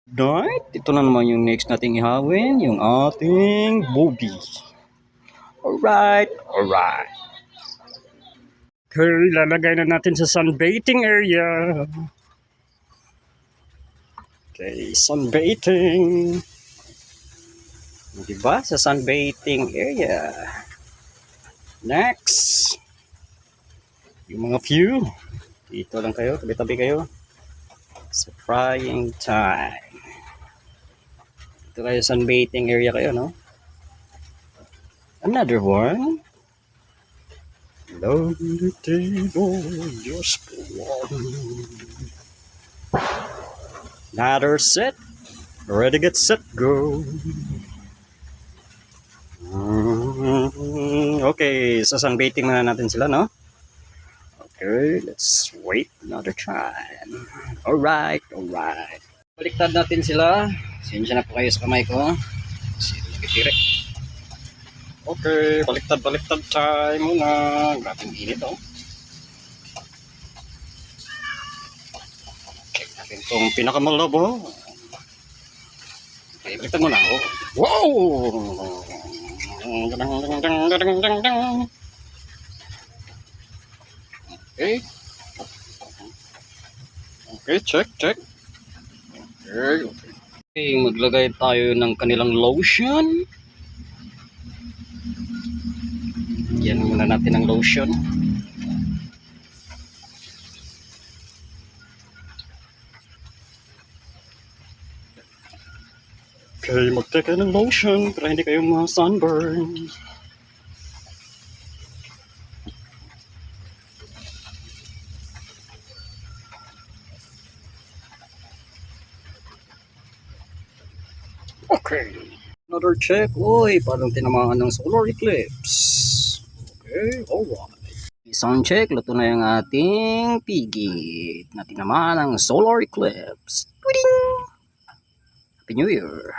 Right, ito na naman yung next nating ihawin, yung ating movie. Alright, alright. Okay, lalagay na natin sa sunbathing area. Okay, sunbathing. Diba? Sa sunbathing area. Next. Yung mga view. Dito lang kayo, tabi-tabi kayo. Sa frying time. Dito kayo sunbathing area kayo, no? Another one. Load the table, just one. Another set. Ready, get set, go. Okay, so sunbathing muna natin sila, no? Okay, let's wait another time. Alright, alright. Baliktad natin sila. Sensya na po kayo sa kamay ko. Kasi nagitirik. Okay, baliktad time muna. Grabing init, oh. Check natin itong pinakamalabo. Okay, baliktad muna. Oh. Wow! Okay. Okay, check. Okay. Okay, maglagay tayo ng kanilang lotion. Yan muna natin ang lotion. Okay, mag-take kayo ng lotion para hindi kayo ma-sunburn. Okay. Another check. Uy, parang tinamaan ng solar eclipse. Okay, alright. Isang check, luto na yung ating pigit na tinamaan ng solar eclipse. Tweeting! Happy New Year!